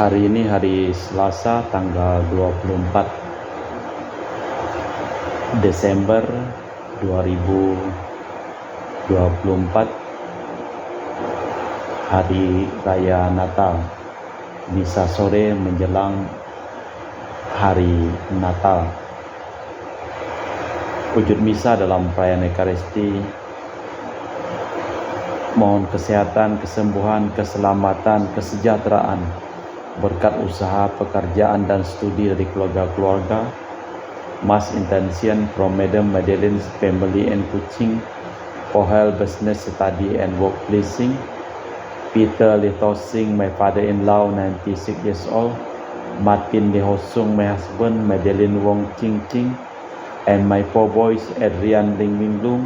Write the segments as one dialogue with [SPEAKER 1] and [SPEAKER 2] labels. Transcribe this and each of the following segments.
[SPEAKER 1] Hari ini hari Selasa tanggal 24 Desember 2024, Hari Raya Natal, misa sore menjelang Hari Natal. Wujud misa dalam perayaan Ekaristi, mohon kesehatan, kesembuhan, keselamatan, kesejahteraan, berkat usaha, pekerjaan, dan studi dari keluarga-keluarga. Mass intention from Madam Madeleine's family and Kuching for health, business, study, and work pleasing. Peter Lithosing, my father-in-law, 96 years old. Martin Lihosung, my husband. Madeleine Wong Ching Ching, and my four boys, Adrian Ling Winglung,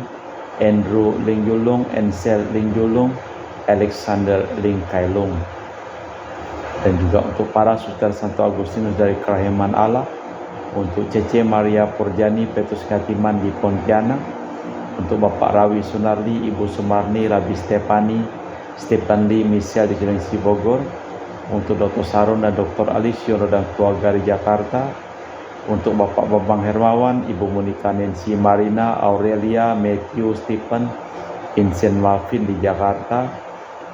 [SPEAKER 1] Andrew Ling Yulung, Ansel Ling Yulung, Alexander Ling Kailung. Dan juga untuk para suster Santo Agustinus dari Kerahiman Allah, untuk Cece Maria Purjani Petrus Katiman di Pontianak, untuk Bapak Rawi Sunardi, Ibu Sumarni, Rabi Stefan Lee Michelle di Cilengsi Bogor, untuk Dr. Sarun dan Dr. Alisyono dan keluarga di Jakarta, untuk Bapak Bambang Hermawan, Ibu Monika Nancy Marina, Aurelia, Matthew, Stephen, Vincent Malvin di Jakarta,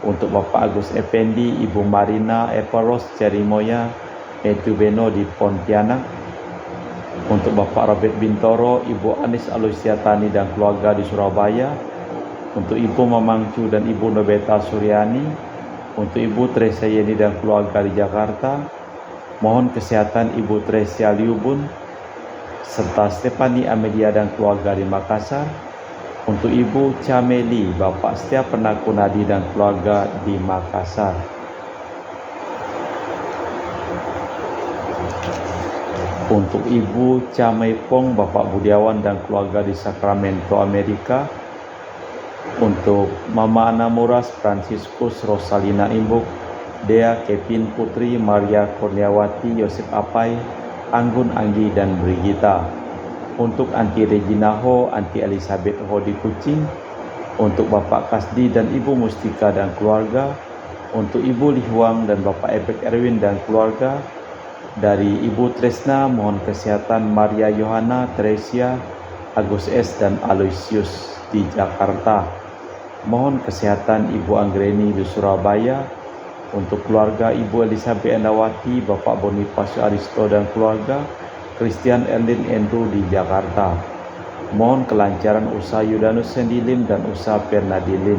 [SPEAKER 1] untuk Bapak Agus Effendi, Ibu Marina, Eparos, Cerimoya, Matthew Beno di Pontianak, untuk Bapak Robert Bintoro, Ibu Anis Alusiatani dan keluarga di Surabaya, untuk Ibu Mamangcu dan Ibu Nobeta Suryani, untuk Ibu Tresia Yeni dan keluarga di Jakarta. Mohon kesehatan Ibu Tresia Liubun serta Stefani Amelia dan keluarga di Makassar. Untuk Ibu Cameli, Bapak Setia Penakunadi dan keluarga di Makassar. Untuk Ibu Camepong, Bapak Budiawan dan keluarga di Sacramento, Amerika. Untuk Mama Anamuras, Franciscus, Rosalina Imbuk, Dea, Kevin Putri, Maria Kurniawati, Yosef Apai, Anggun Anggi, dan Brigita. Untuk Anti Regina Ho, Anti Elizabeth Ho di Kuching. Untuk Bapak Kasdi dan Ibu Mustika dan keluarga. Untuk Ibu Lihuang dan Bapak Ebek Erwin dan keluarga. Dari Ibu Tresna, mohon kesehatan Maria Yohana, Teresia, Agus S, dan Aloysius di Jakarta. Mohon kesehatan Ibu Anggreni di Surabaya. Untuk keluarga Ibu Elizabeth Endawati, Bapak Bonifacio Aristo dan keluarga, Christian Erlin Andrew di Jakarta. Mohon kelancaran usaha Yudanus Sendilim dan usaha Bernadilim.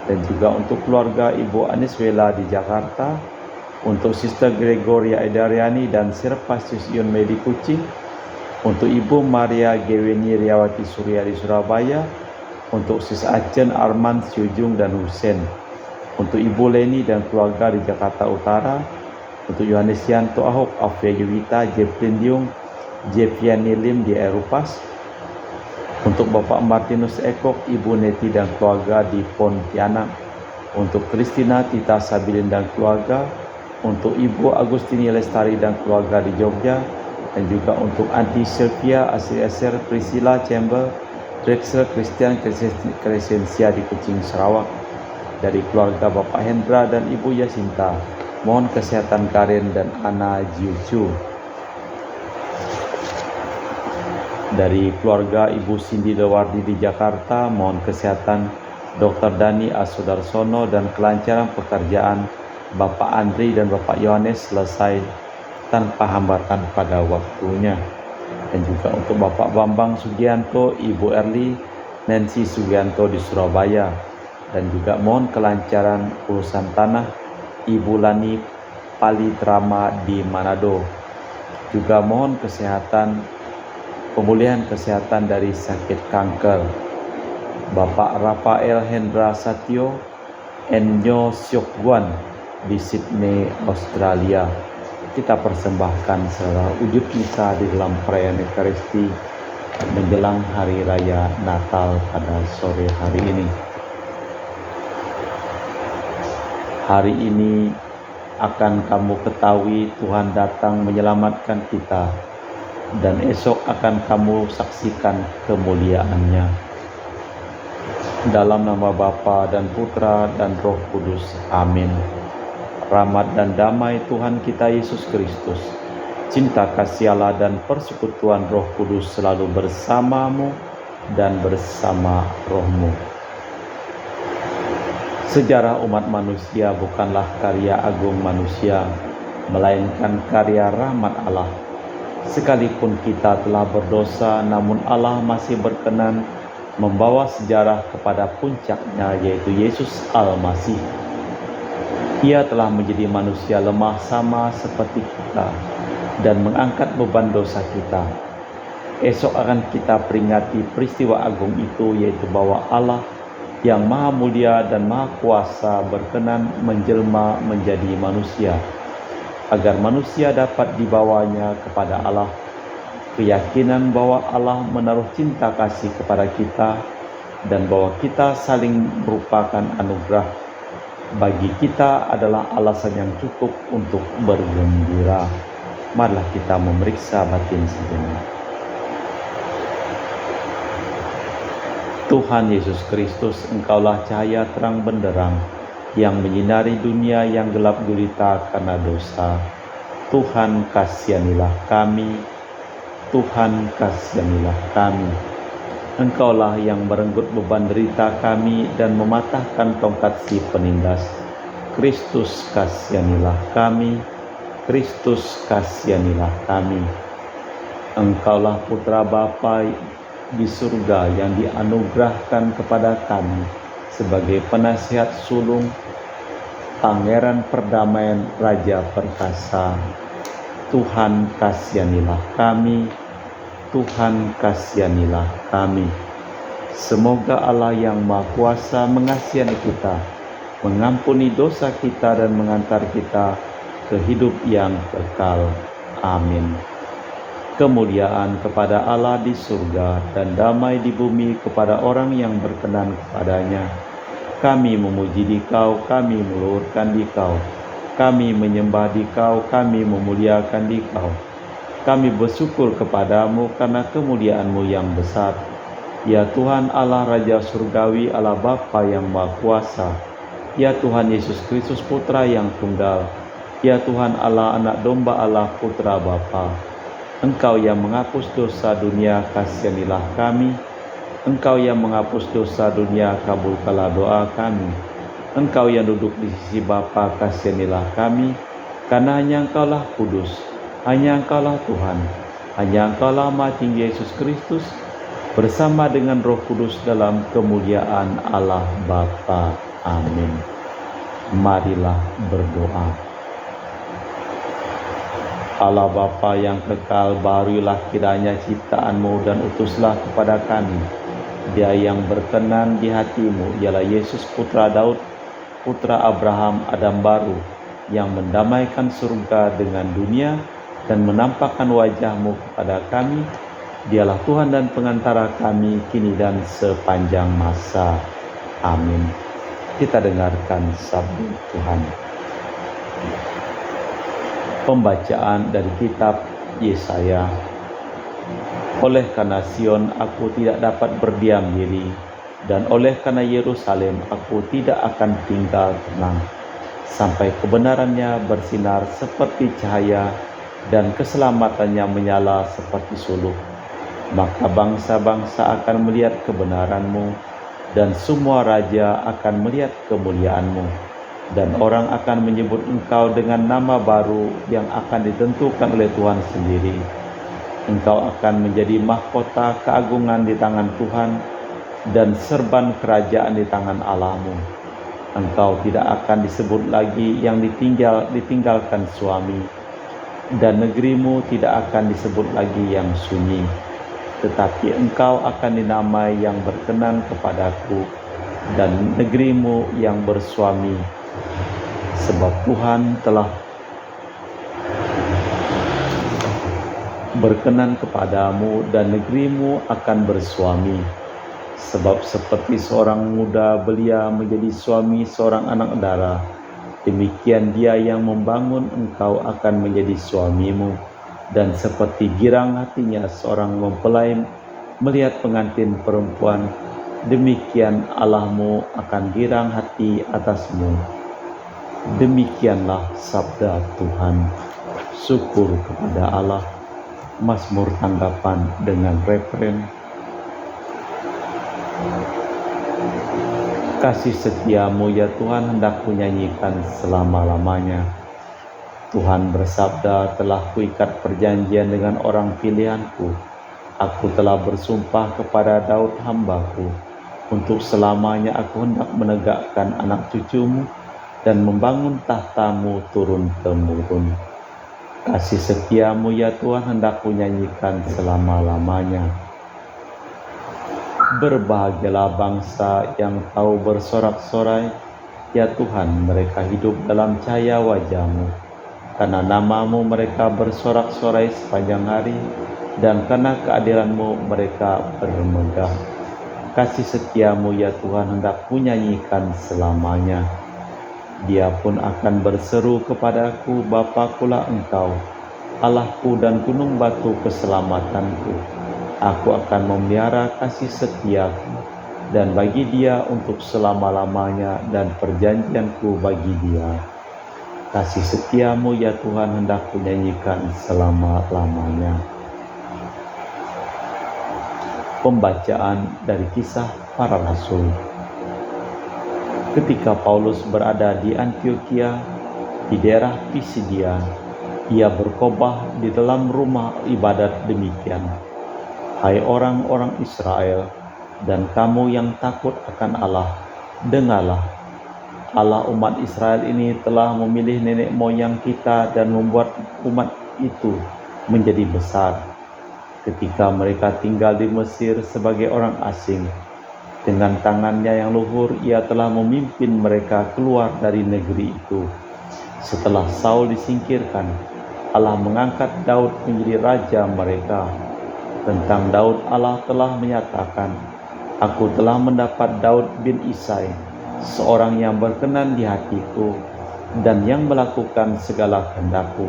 [SPEAKER 1] Dan juga untuk keluarga Ibu Aniswela di Jakarta, untuk Sister Gregoria Edariani dan Serpasius Ion Medi Kuching, untuk Ibu Maria Geweni Riawati Surya di Surabaya, untuk Sis Acen Arman Syujung dan Husen, untuk Ibu Leni dan keluarga di Jakarta Utara, untuk Yohanes Yanto Ahok, Afia Yuwita, Jeplin Diung, Jepiani Lim di Erupas, untuk Bapak Martinus Ekok, Ibu Neti dan keluarga di Pontianak, untuk Kristina Tita Sabilin dan keluarga, untuk Ibu Agustini Lestari dan keluarga di Jogja, dan juga untuk Anti Sylvia, Asri Eser, Priscilla Chamber, Drexel Christian Crescencia di Kuching, Sarawak. Dari keluarga Bapak Hendra dan Ibu Yasinta, mohon kesehatan Karen dan Ana Jiucu. Dari keluarga Ibu Cindy Dewardi di Jakarta, mohon kesehatan Dr. Dani Asudarsono dan kelancaran pekerjaan Bapak Andri dan Bapak Yohanes selesai tanpa hambatan pada waktunya. Dan juga untuk Bapak Bambang Sugianto, Ibu Erli, Nancy Sugianto di Surabaya. Dan juga mohon kelancaran urusan tanah Ibu Lani Palitrama di Manado. Juga mohon kesehatan, pemulihan kesehatan dari sakit kanker Bapak Rafael Hendra Satyo Enyo Syok Guan di Sydney, Australia. Kita persembahkan secara wujud misa di dalam perayaan Ekaristi menjelang Hari Raya Natal pada sore hari ini. Hari ini akan kamu ketahui Tuhan datang menyelamatkan kita, dan esok akan kamu saksikan kemuliaan-Nya. Dalam nama Bapa dan Putra dan Roh Kudus. Amin. rahmat dan damai Tuhan kita Yesus Kristus, cinta kasih Allah dan persekutuan Roh Kudus selalu bersamamu dan bersama rohmu. Sejarah umat manusia bukanlah karya agung manusia, melainkan karya rahmat Allah. Sekalipun kita telah berdosa, namun Allah masih berkenan membawa sejarah kepada puncaknya, yaitu Yesus Al-Masih. Ia telah menjadi manusia lemah sama seperti kita dan mengangkat beban dosa kita. Esok akan kita peringati peristiwa agung itu, yaitu bahwa Allah yang maha mulia dan maha kuasa berkenan menjelma menjadi manusia, agar manusia dapat dibawanya kepada Allah. Keyakinan bahwa Allah menaruh cinta kasih kepada kita dan bahwa kita saling merupakan anugerah bagi kita adalah alasan yang cukup untuk bergembira. Marilah kita memeriksa batin sejenak. Tuhan Yesus Kristus, Engkaulah cahaya terang benderang yang menyinari dunia yang gelap gulita karena dosa. Tuhan, kasihanilah kami. Tuhan, kasihanilah kami. Engkaulah yang merenggut beban derita kami dan mematahkan tongkat si penindas. Kristus, kasihanilah kami. Kristus, kasihanilah kami. Engkaulah Putra Bapa di surga yang dianugerahkan kepada kami sebagai penasihat sulung, Pangeran Perdamaian, Raja Perkasa. Tuhan, kasihanilah kami. Tuhan, kasihanilah kami. Semoga Allah yang Maha Kuasa mengasihani kita, mengampuni dosa kita dan mengantar kita ke hidup yang kekal. Amin. Kemuliaan kepada Allah di surga dan damai di bumi kepada orang yang berkenan kepadanya. Kami memuji Dikau, kami meluhurkan Dikau, kami menyembah Dikau, kami memuliakan Dikau. Kami bersyukur kepadamu karena kemuliaan-Mu yang besar. Ya Tuhan Allah Raja Surgawi, Allah Bapa yang Maha Kuasa. Ya Tuhan Yesus Kristus Putra yang tunggal. Ya Tuhan Allah, Anak Domba Allah, Putra Bapa. Engkau yang menghapus dosa dunia, kasihanilah kami. Engkau yang menghapus dosa dunia, kabulkanlah doa kami. Engkau yang duduk di sisi Bapa, kasihanilah kami. Karena hanya Engkaulah kudus, hanya Engkaulah Tuhan, hanya Engkaulah Maha Tinggi Yesus Kristus, bersama dengan Roh Kudus dalam kemuliaan Allah Bapa. Amin. Marilah berdoa. Allah Bapa yang kekal, baharuilah kiranya ciptaan-Mu dan utuslah kepada kami Dia yang berkenan di hati-Mu, ialah Yesus Putra Daud, Putra Abraham, Adam baru, yang mendamaikan surga dengan dunia dan menampakkan wajah-Mu kepada kami. Dialah Tuhan dan pengantara kami kini dan sepanjang masa. Amin. Kita dengarkan sabda Tuhan. Pembacaan dari kitab Yesaya. Oleh karena Sion aku tidak dapat berdiam diri, dan oleh karena Yerusalem aku tidak akan tinggal tenang, sampai kebenarannya bersinar seperti cahaya dan keselamatannya menyala seperti suluh. Maka bangsa-bangsa akan melihat kebenaran-Mu, dan semua raja akan melihat kemuliaan-Mu. Dan orang akan menyebut Engkau dengan nama baru yang akan ditentukan oleh Tuhan sendiri. Engkau akan menjadi mahkota keagungan di tangan Tuhan dan serban kerajaan di tangan Allah-Mu. Engkau tidak akan disebut lagi yang ditinggalkan suami, dan negerimu tidak akan disebut lagi yang sunyi. Tetapi engkau akan dinamai yang berkenan kepadaku, dan negerimu yang bersuami. Sebab Tuhan telah berkenan kepadamu dan negerimu akan bersuami. Sebab seperti seorang muda belia menjadi suami seorang anak dara, demikian dia yang membangun engkau akan menjadi suamimu. Dan seperti girang hatinya seorang mempelai melihat pengantin perempuan, demikian Allahmu akan girang hati atasmu. Demikianlah sabda Tuhan. Syukur kepada Allah. Mazmur tanggapan dengan referen, kasih setiamu ya Tuhan hendak kunyanyikan selama-lamanya. Tuhan bersabda, telah kuikat perjanjian dengan orang pilihanku. Aku telah bersumpah kepada Daud hambaku. Untuk selamanya aku hendak menegakkan anak cucumu dan membangun tahtamu turun-temurun. Kasih setiamu ya Tuhan hendak kunyanyikan selama-lamanya. Berbahagialah bangsa yang tahu bersorak-sorai, ya Tuhan, mereka hidup dalam cahaya wajah-Mu. Karena nama-Mu mereka bersorak-sorai sepanjang hari, dan karena keadilan-Mu mereka bermegah. Kasih setiamu ya Tuhan hendak kunyanyikan selamanya. Dia pun akan berseru kepadaku, Bapakulah Engkau, Allahku dan gunung batu keselamatanku. Aku akan memelihara kasih setiaku dan bagi dia untuk selama-lamanya, dan perjanjianku bagi dia. Kasih setiamu ya Tuhan hendak kunyanyikan selama-lamanya. Pembacaan dari Kisah Para Rasul. Ketika Paulus berada di Antiokhia, di daerah Pisidia, ia berkhotbah di dalam rumah ibadat demikian. Hai orang-orang Israel, dan kamu yang takut akan Allah, dengarlah. Allah umat Israel ini telah memilih nenek moyang kita dan membuat umat itu menjadi besar. Ketika mereka tinggal di Mesir sebagai orang asing, dengan tangannya yang luhur ia telah memimpin mereka keluar dari negeri itu. Setelah Saul disingkirkan, Allah mengangkat Daud menjadi raja mereka. Tentang Daud Allah telah menyatakan, Aku telah mendapat Daud bin Isai, seorang yang berkenan di hatiku dan yang melakukan segala kehendakku.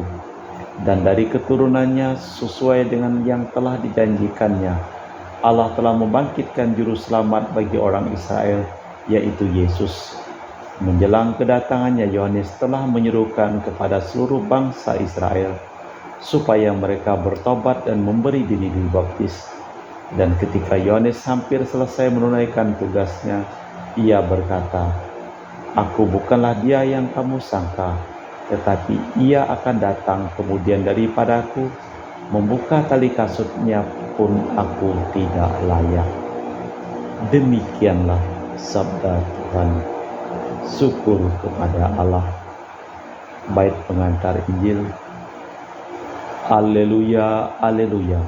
[SPEAKER 1] Dan dari keturunannya sesuai dengan yang telah dijanjikannya, Allah telah membangkitkan juru selamat bagi orang Israel, yaitu Yesus. Menjelang kedatangannya, Yohanes telah menyerukan kepada seluruh bangsa Israel supaya mereka bertobat dan memberi diri dibaptis. Dan ketika Yohanes hampir selesai menunaikan tugasnya, ia berkata, Aku bukanlah dia yang kamu sangka, tetapi ia akan datang kemudian daripadaku, membuka tali kasutnya pun aku tidak layak. Demikianlah sabda Tuhan. Syukur kepada Allah. Bait pengantar Injil. Haleluya, haleluya.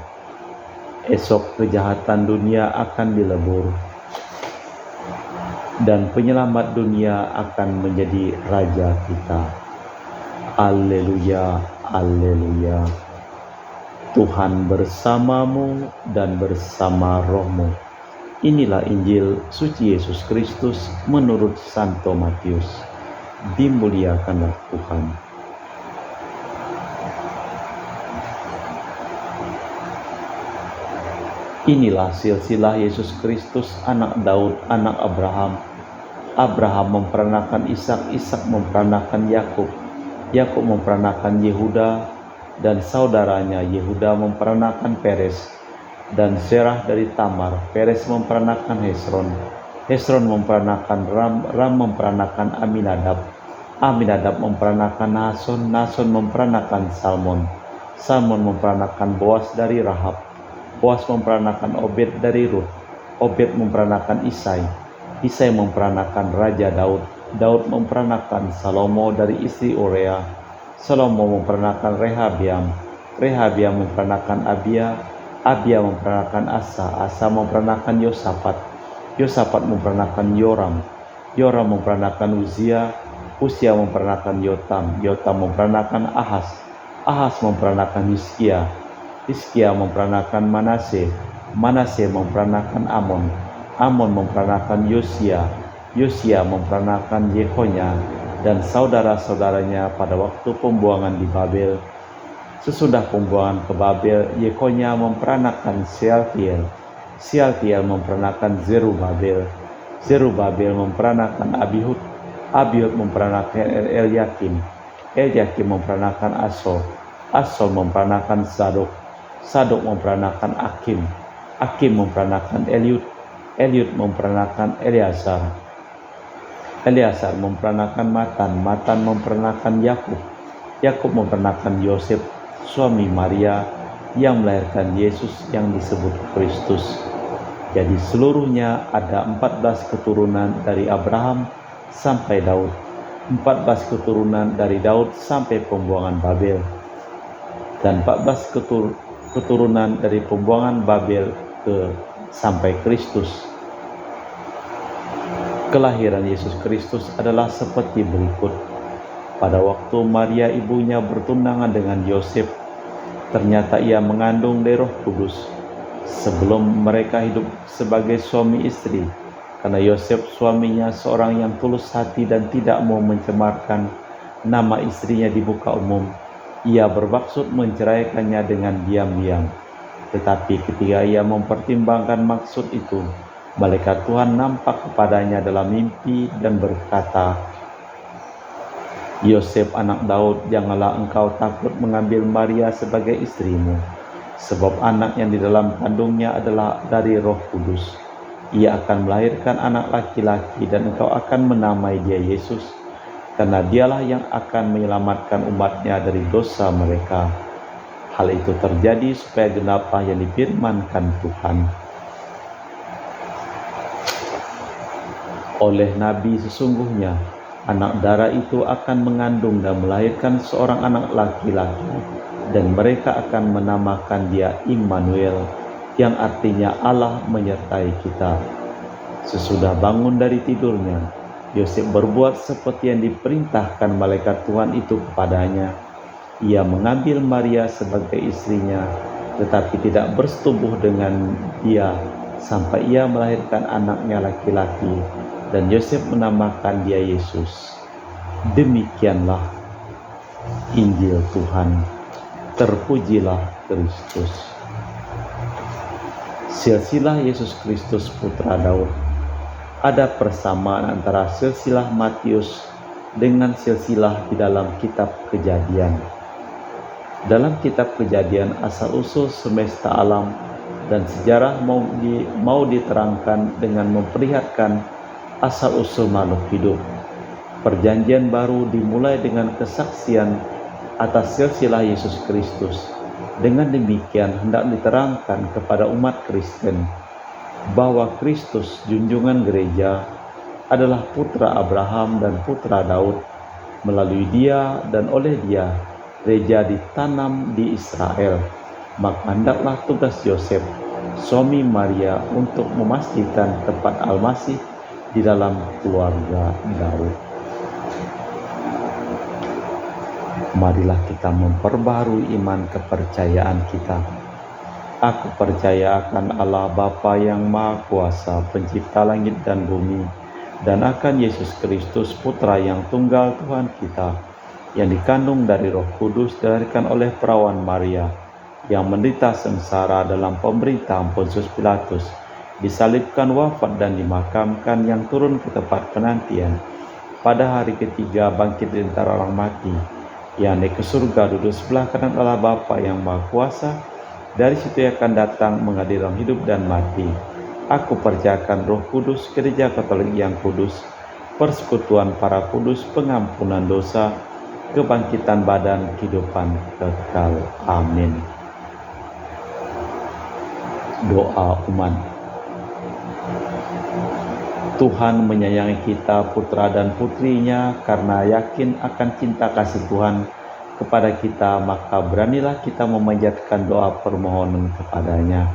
[SPEAKER 1] Esok kejahatan dunia akan dilebur, dan penyelamat dunia akan menjadi raja kita. Haleluya, haleluya. Tuhan bersamamu dan bersama rohmu. Inilah Injil suci Yesus Kristus menurut Santo Matius. Dimuliakanlah Tuhan. Inilah silsilah Yesus Kristus, anak Daud, anak Abraham. Abraham memperanakan Ishak, Ishak memperanakan Yakub, Yakub memperanakan Yehuda, dan saudaranya Yehuda memperanakan Peres, dan Serah dari Tamar. Peres memperanakan Hesron, Hesron memperanakan Ram, Ram memperanakan Aminadab, Aminadab memperanakan Nason, Nason memperanakan Salmon, Salmon memperanakan Boas dari Rahab, Boas memperanakan Obed dari Rut, Obed memperanakan Isai, Isai memperanakan Raja Daud, Daud memperanakan Salomo dari istri Urea, Salomo memperanakan Rehabiam, Rehabiam memperanakan Abia, Abia memperanakan Asa, Asa memperanakan Yosafat, Yosafat memperanakan Yoram, Yoram memperanakan Uzia, Uzia memperanakan Yotam, Yotam memperanakan Ahaz, Ahaz memperanakan Hizkia, Hizkia memperanakan Manase, Manase memperanakan Amon, Amon memperanakan Yosia, Yosia memperanakan Yekonya dan saudara-saudaranya pada waktu pembuangan di Babel. Sesudah pembuangan ke Babel, Yekonya memperanakan Sealtiel, Sealtiel memperanakan Zerubabel, Zerubabel memperanakan Abihud, Abiud memperanakan Eliakim, Eliakim memperanakan Asor, Asor memperanakan Zadok, Zadok memperanakan Akim, Akim memperanakan Eliud, Eliud memperanakan Eleazar, Eleazar memperanakan Matan, Matan memperanakan Yakub, Yakub memperanakan Yosef, suami Maria yang melahirkan Yesus yang disebut Kristus. Jadi seluruhnya ada 14 keturunan dari Abraham sampai Daud, 14 keturunan dari Daud sampai pembuangan Babel, dan 14 keturunan dari pembuangan Babel sampai Kristus. Kelahiran Yesus Kristus adalah seperti berikut. Pada waktu Maria ibunya bertunangan dengan Yosef, ternyata ia mengandung dari Roh Kudus. Sebelum mereka hidup sebagai suami istri, karena Yosef suaminya seorang yang tulus hati dan tidak mau mencemarkan nama istrinya di muka umum, ia bermaksud menceraikannya dengan diam-diam. Tetapi ketika ia mempertimbangkan maksud itu, malaikat Tuhan nampak kepadanya dalam mimpi dan berkata, Yosef anak Daud, janganlah engkau takut mengambil Maria sebagai istrimu, sebab anak yang di dalam kandungnya adalah dari Roh Kudus. Ia akan melahirkan anak laki-laki dan engkau akan menamai dia Yesus, karena dialah yang akan menyelamatkan umatnya dari dosa mereka. Hal itu terjadi supaya genaplah yang difirmankan Tuhan oleh Nabi, sesungguhnya anak darah itu akan mengandung dan melahirkan seorang anak laki-laki, dan mereka akan menamakan dia Immanuel, yang artinya Allah menyertai kita. Sesudah bangun dari tidurnya, Yosef berbuat seperti yang diperintahkan malaikat Tuhan itu kepadanya. Ia mengambil Maria sebagai istrinya, tetapi tidak bersetubuh dengan dia sampai ia melahirkan anaknya laki-laki, dan Yosef menamakan dia Yesus. Demikianlah Injil Tuhan. Terpujilah Kristus. Silsilah Yesus Kristus putra Daud. Ada persamaan antara silsilah Matius dengan silsilah di dalam kitab Kejadian. Dalam kitab Kejadian, asal-usul semesta alam dan sejarah mau diterangkan dengan memperlihatkan asal-usul makhluk hidup. Perjanjian baru dimulai dengan kesaksian atas silsilah Yesus Kristus. Dengan demikian hendak diterangkan kepada umat Kristen bahwa Kristus, junjungan gereja, adalah putra Abraham dan putra Daud. Melalui dia dan oleh dia, gereja ditanam di Israel. Maka hendaklah tugas Yosef, suami Maria, untuk memastikan tempat Al-Masih di dalam keluarga Daud. Marilah kita memperbaharui iman kepercayaan kita. Aku percaya akan Allah Bapa yang Maha Kuasa, pencipta langit dan bumi, dan akan Yesus Kristus, Putra yang tunggal Tuhan kita, yang dikandung dari Roh Kudus, dilahirkan oleh perawan Maria, yang menderita sengsara dalam pemerintahan Pontius Pilatus, disalibkan, wafat dan dimakamkan, yang turun ke tempat penantian, pada hari ketiga bangkit dari antara orang mati, yang naik ke surga, duduk sebelah kanan Allah Bapa yang Maha Kuasa. Dari situ ia akan datang mengadili orang hidup dan mati. Aku percayakan Roh Kudus, Gereja Katolik yang kudus, persekutuan para kudus, pengampunan dosa, kebangkitan badan, kehidupan kekal. Amin. Doa umat. Tuhan menyayangi kita, putra dan putrinya, karena yakin akan cinta kasih Tuhan kepada kita, maka beranilah kita memanjatkan doa permohonan kepadanya.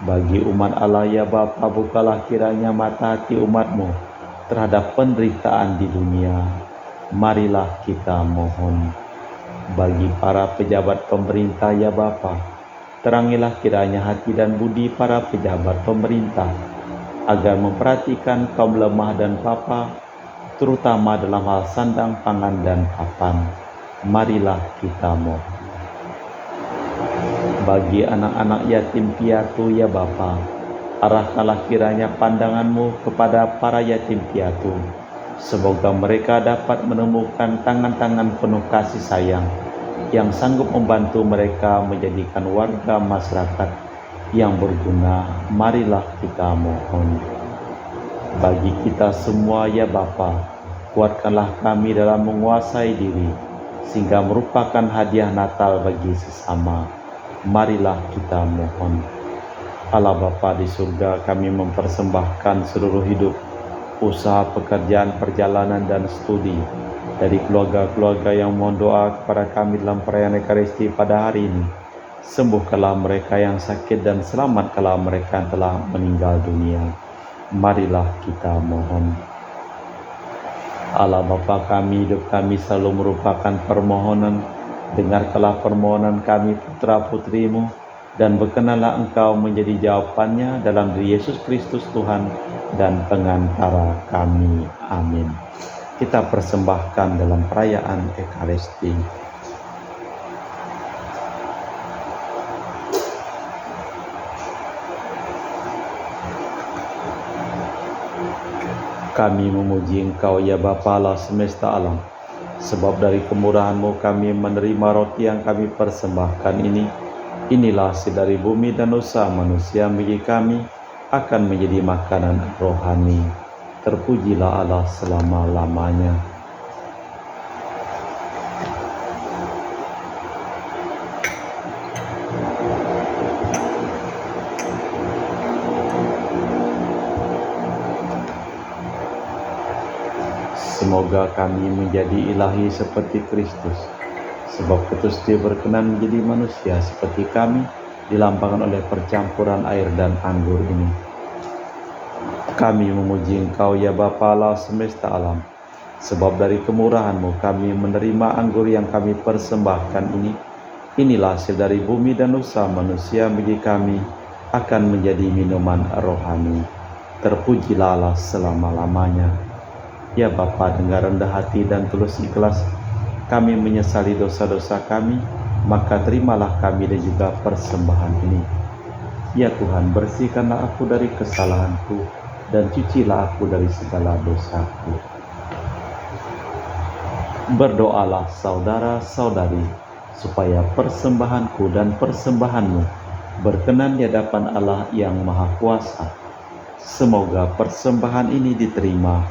[SPEAKER 1] Bagi umat Allah, ya Bapa, bukalah kiranya mata hati umat-Mu terhadap penderitaan di dunia. Marilah kita mohon. Bagi para pejabat pemerintah, ya Bapa, terangilah kiranya hati dan budi para pejabat pemerintah, agar memperhatikan kaum lemah dan papa, terutama dalam hal sandang, pangan, dan papan. Marilah kita mohon. Bagi anak-anak yatim piatu, ya Bapa, arahkanlah kiranya pandangan-Mu kepada para yatim piatu, Semoga mereka dapat menemukan tangan-tangan penuh kasih sayang yang sanggup membantu mereka menjadikan warga masyarakat yang berguna. Marilah kita mohon. Bagi kita semua ya Bapa, kuatkanlah kami dalam menguasai diri, sehingga merupakan hadiah Natal bagi sesama. Marilah kita mohon. Allah Bapa di surga, kami mempersembahkan seluruh hidup, usaha, pekerjaan, perjalanan, dan studi dari keluarga-keluarga yang mohon doa kepada kami dalam perayaan Ekaristi pada hari ini. Sembuhkanlah mereka yang sakit dan selamatkanlah mereka yang telah meninggal dunia. Marilah kita mohon. Allah Bapa kami, hidup kami selalu merupakan permohonan. Dengarkanlah permohonan kami putra-putrimu, dan berkenanlah Engkau menjadi jawabannya dalam diri Yesus Kristus Tuhan dan pengantara kami. Amin. Kita persembahkan dalam perayaan Ekaristi. Kami memuji Engkau ya Bapa Allah semesta alam, sebab dari kemurahan-Mu kami menerima roti yang kami persembahkan ini. Inilah hasil dari bumi dan usaha manusia bagi kami akan menjadi makanan rohani. Terpujilah Allah selama-lamanya. Semoga kami menjadi ilahi seperti Kristus, sebab Kristus Dia berkenan menjadi manusia seperti kami, dilambangkan oleh percampuran air dan anggur ini. Kami memuji Engkau ya Bapa Allah semesta alam, sebab dari kemurahan-Mu kami menerima anggur yang kami persembahkan ini. Inilah hasil dari bumi dan usaha manusia bagi kami akan menjadi minuman rohani. Terpujilah Allah selama-lamanya. Ya Bapa, dengan rendah hati dan tulus ikhlas kami menyesali dosa-dosa kami, maka terimalah kami dan juga persembahan ini. Ya Tuhan, bersihkanlah aku dari kesalahanku dan cucilah aku dari segala dosaku. Berdoalah saudara-saudari, supaya persembahanku dan persembahanmu berkenan di hadapan Allah yang Maha Kuasa. Semoga persembahan ini diterima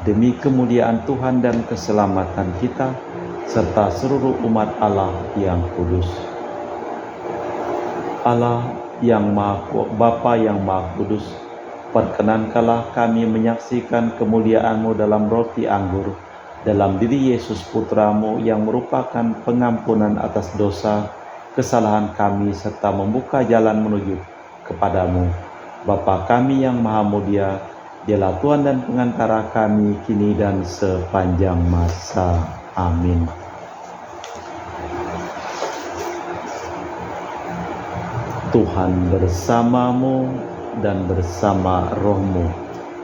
[SPEAKER 1] demi kemuliaan Tuhan dan keselamatan kita, serta seluruh umat Allah yang kudus. Allah yang Bapa yang Maha Kudus, perkenankanlah kami menyaksikan kemuliaan-Mu dalam roti anggur, dalam diri Yesus Putra-Mu yang merupakan pengampunan atas dosa, kesalahan kami, serta membuka jalan menuju kepadamu. Bapa kami yang Maha Mulia, Dialah Tuhan dan pengantara kami kini dan sepanjang masa. Amin. Tuhan bersamamu dan bersama rohmu.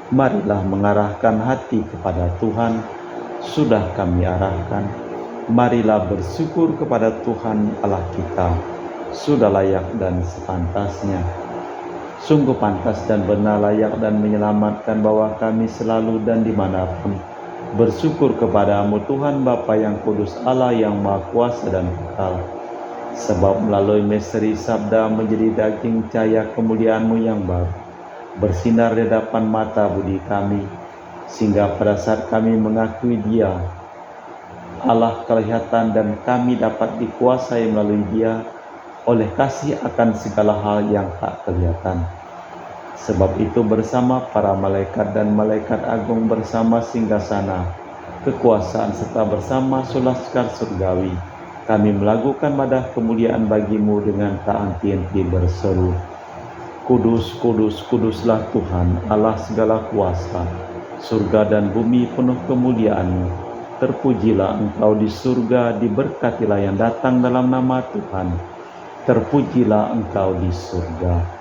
[SPEAKER 1] Marilah mengarahkan hati kepada Tuhan. Sudah kami arahkan. Marilah bersyukur kepada Tuhan Allah kita. Sudah layak dan sepantasnya. Sungguh pantas dan benar, layak dan menyelamatkan bahwa kami selalu dan dimanapun bersyukur kepadamu Tuhan Bapa yang kudus, Allah yang Maha Kuasa dan kekal. Sebab melalui misteri sabda menjadi daging cahaya kemuliaan-Mu yang baru, bersinar di hadapan mata budi kami, sehingga pada saat kami mengakui Dia Allah kelihatan dan kami dapat dikuasai melalui Dia oleh kasih akan segala hal yang tak kelihatan. Sebab itu bersama para malaikat dan malaikat agung, bersama singgasana kekuasaan serta bersama sulaskar surgawi, kami melakukan madah kemuliaan bagi-Mu dengan tak henti-henti berseru, Kudus, kudus, kuduslah Tuhan Allah segala kuasa, surga dan bumi penuh kemuliaan-Mu. Terpujilah Engkau di surga, diberkatilah yang datang dalam nama Tuhan. Terpujilah Engkau di surga.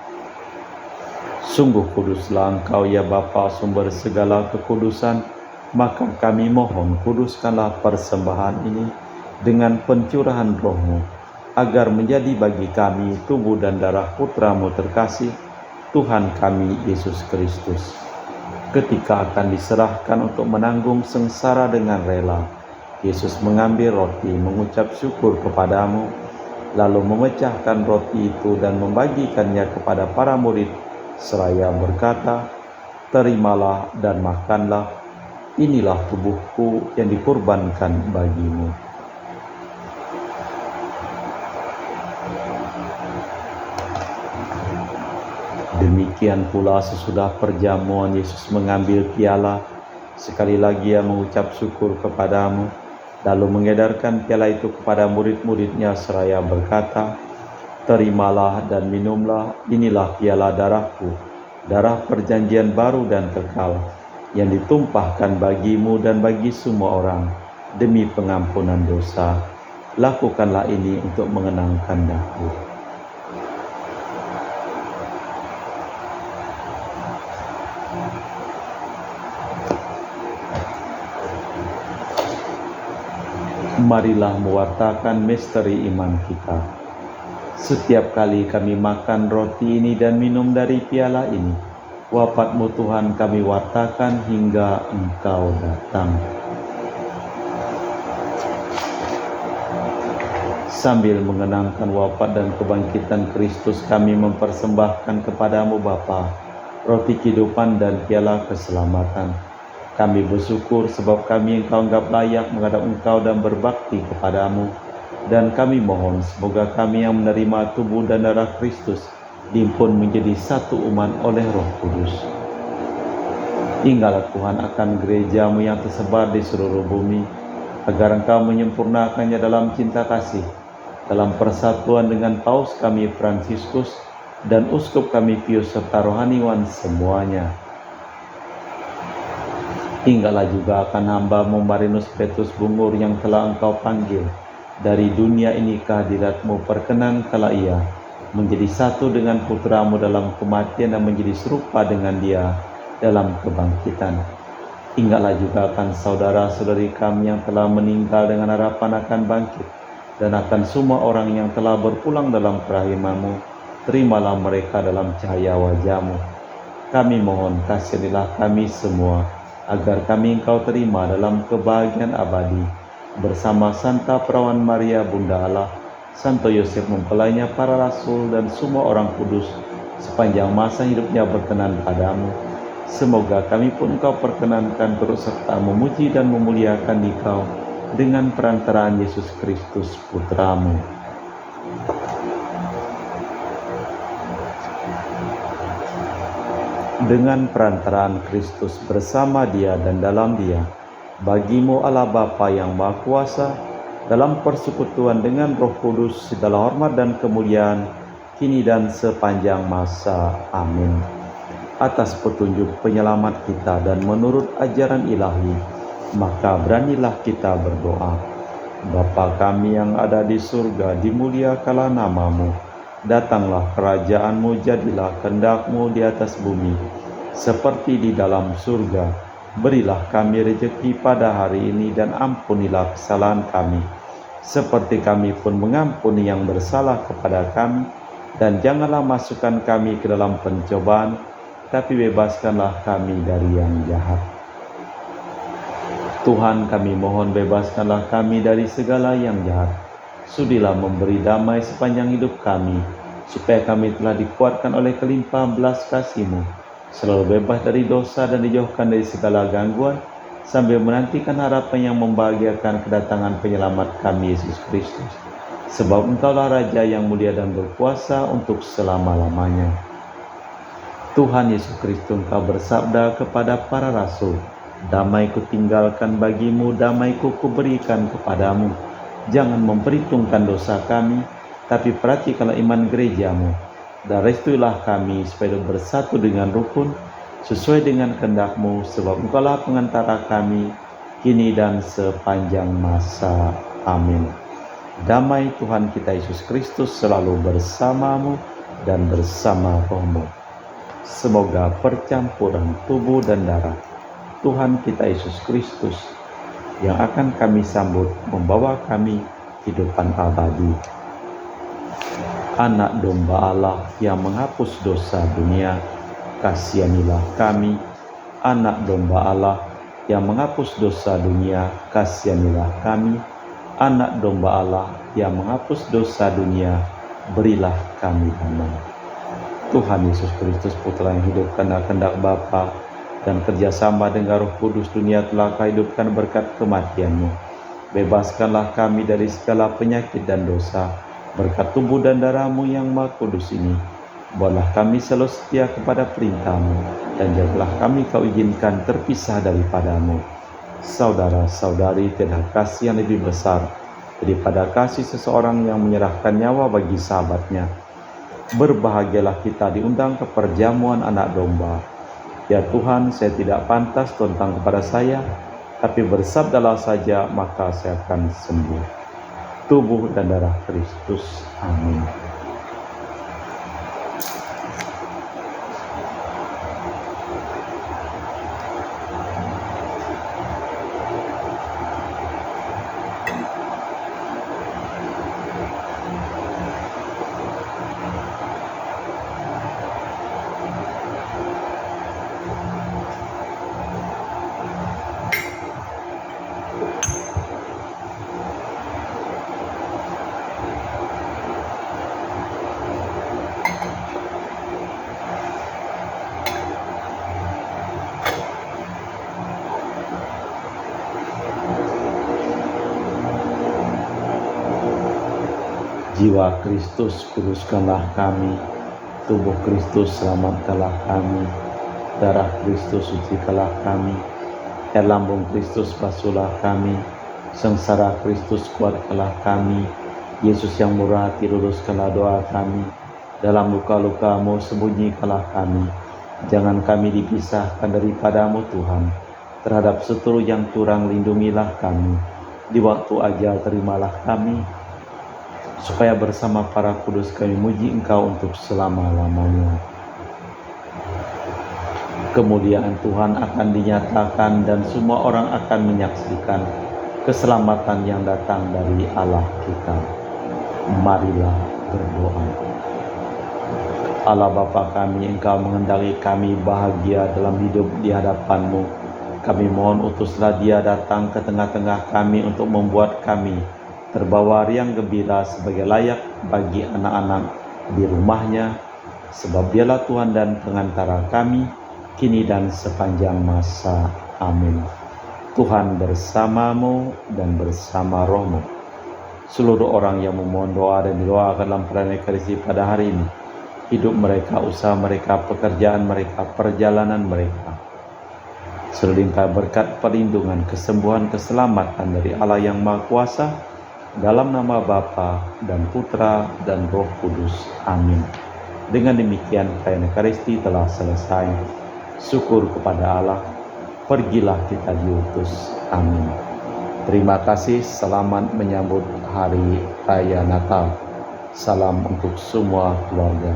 [SPEAKER 1] Sungguh kuduslah Engkau ya Bapa, sumber segala kekudusan. Maka kami mohon, kuduskanlah persembahan ini dengan pencurahan Roh-Mu, agar menjadi bagi kami tubuh dan darah Putra-Mu terkasih, Tuhan kami Yesus Kristus. Ketika akan diserahkan untuk menanggung sengsara dengan rela, Yesus mengambil roti, mengucap syukur kepadamu, lalu memecahkan roti itu dan membagikannya kepada para murid, seraya berkata, "Terimalah dan makanlah, inilah tubuhku yang dikorbankan bagimu." Demikian pula sesudah perjamuan Yesus mengambil piala, sekali lagi ia mengucap syukur kepadamu, lalu mengedarkan piala itu kepada murid-muridnya seraya berkata, "Terimalah dan minumlah, inilah piala darahku, darah perjanjian baru dan kekal, yang ditumpahkan bagimu dan bagi semua orang, demi pengampunan dosa. Lakukanlah ini untuk mengenangkan aku." Marilah mewartakan misteri iman kita. Setiap kali kami makan roti ini dan minum dari piala ini, wafat-Mu Tuhan kami wartakan hingga Engkau datang. Sambil mengenangkan wafat dan kebangkitan Kristus, kami mempersembahkan kepadamu Bapa, roti kehidupan dan piala keselamatan. Kami bersyukur sebab kami Engkau anggap layak menghadap Engkau dan berbakti kepadamu. Dan kami mohon semoga kami yang menerima tubuh dan darah Kristus dihimpun menjadi satu umat oleh Roh Kudus. Tinggallah Tuhan akan gereja-Mu yang tersebar di seluruh bumi, agar Engkau menyempurnakannya dalam cinta kasih, dalam persatuan dengan Paus kami Fransiskus dan Uskup kami Pius serta rohaniwan semuanya. Tinggallah juga akan hamba-Mu Marinus Petrus Bungur yang telah Engkau panggil. Dari dunia ini kehadirat-Mu perkenankanlah ia menjadi satu dengan putra-Mu dalam kematian dan menjadi serupa dengan Dia dalam kebangkitan. Tinggallah juga akan saudara-saudari kami yang telah meninggal dengan harapan akan bangkit, dan akan semua orang yang telah berpulang dalam kerahiman-Mu. Terimalah mereka dalam cahaya wajah-Mu. Kami mohon kasihanilah kami semua, agar kami Engkau terima dalam kebahagiaan abadi, bersama Santa Perawan Maria Bunda Allah, Santo Yosef mempelainya para rasul, dan semua orang kudus, sepanjang masa hidupnya berkenan padamu. Semoga kami pun Engkau perkenankan turut serta memuji dan memuliakan Engkau dengan perantaraan Yesus Kristus Putra-Mu. Dengan perantaraan Kristus, bersama Dia dan dalam Dia, bagi-Mu Allah Bapa yang Maha Kuasa, dalam persekutuan dengan Roh Kudus, segala hormat dan kemuliaan, kini dan sepanjang masa. Amin. Atas petunjuk penyelamat kita dan menurut ajaran ilahi, maka beranilah kita berdoa. Bapa kami yang ada di surga, dimuliakanlah nama-Mu. Datanglah kerajaan-Mu, jadilah kehendak-Mu di atas bumi, seperti di dalam surga. Berilah kami rezeki pada hari ini, dan ampunilah kesalahan kami, seperti kami pun mengampuni yang bersalah kepada kami. Dan janganlah masukkan kami ke dalam pencobaan, tapi bebaskanlah kami dari yang jahat. Tuhan, kami mohon bebaskanlah kami dari segala yang jahat. Sudilah memberi damai sepanjang hidup kami, supaya kami telah dikuatkan oleh kelimpahan belas kasih-Mu, selalu bebas dari dosa dan dijauhkan dari segala gangguan, sambil menantikan harapan yang membahagiakan kedatangan penyelamat kami, Yesus Kristus. Sebab Engkaulah Raja yang mulia dan berkuasa untuk selama-lamanya. Tuhan Yesus Kristus, Engkau bersabda kepada para rasul, "Damai kutinggalkan bagimu, damai kuberikan kepadamu. Jangan memperhitungkan dosa kami, tapi perhatikanlah iman gereja-Mu. Dan restuilah kami supaya bersatu dengan rukun, sesuai dengan kehendak-Mu, sebab Engkaulah pengantara kami, kini dan sepanjang masa. Amin." Damai Tuhan kita Yesus Kristus selalu bersamamu dan bersama rohmu. Semoga percampuran tubuh dan darah Tuhan kita Yesus Kristus yang akan kami sambut membawa kami kehidupan abadi. Anak domba Allah yang menghapus dosa dunia, kasihanilah kami. Anak domba Allah yang menghapus dosa dunia, kasihanilah kami. Anak domba Allah yang menghapus dosa dunia, berilah kami damai. Tuhan Yesus Kristus, Putra yang hidup karena kehendak Bapa dan kerjasama dengan Roh Kudus, dunia telah Kau hidupkan berkat kematian-Mu. Bebaskanlah kami dari segala penyakit dan dosa, berkat tubuh dan darah-Mu yang Maha Kudus ini. Buatlah kami selalu setia kepada perintah-Mu, dan jagalah kami Kau izinkan terpisah daripada-Mu. Saudara-saudari, tiada kasih yang lebih besar daripada kasih seseorang yang menyerahkan nyawa bagi sahabatnya. Berbahagialah kita diundang ke perjamuan anak domba. Ya Tuhan, saya tidak pantas tentang kepada saya, tapi bersabdalah saja maka saya akan sembuh. Tubuh dan darah Kristus. Amin. Jiwa Kristus, kuduskanlah kami. Tubuh Kristus, selamatkanlah kami. Darah Kristus, sucikanlah kami. Air lambung Kristus, basuhlah kami. Sengsara Kristus, kuatkanlah kami. Yesus yang murah hati, luruskanlah doa kami. Dalam luka-luka-Mu, sembunyikanlah kami. Jangan kami dipisahkan daripada-Mu, Tuhan. Terhadap seturu yang curang, lindungilah kami. Di waktu ajal, terimalah kami, supaya bersama para kudus kami muji Engkau untuk selama-lamanya. Kemuliaan Tuhan akan dinyatakan dan semua orang akan menyaksikan keselamatan yang datang dari Allah kita. Marilah berdoa. Allah Bapa kami, Engkau menghendaki kami bahagia dalam hidup di hadapan-Mu. Kami mohon utuslah Dia datang ke tengah-tengah kami untuk membuat kami terbawa riang gembira sebagai layak bagi anak-anak di rumahnya, sebab Dialah Tuhan dan pengantara kami, kini dan sepanjang masa. Amin. Tuhan bersamamu dan bersama rohmu. Seluruh orang yang memohon doa dan didoakan dalam perayaan Ekaristi pada hari ini, hidup mereka, usaha mereka, pekerjaan mereka, perjalanan mereka, selimpah berkat perlindungan, kesembuhan, keselamatan dari Allah yang Maha Kuasa, dalam nama Bapa dan Putra dan Roh Kudus. Amin. Dengan demikian perayaan Ekaristi telah selesai. Syukur kepada Allah. Pergilah kita diutus. Amin. Terima kasih. Selamat menyambut Hari Raya Natal. Salam untuk semua keluarga.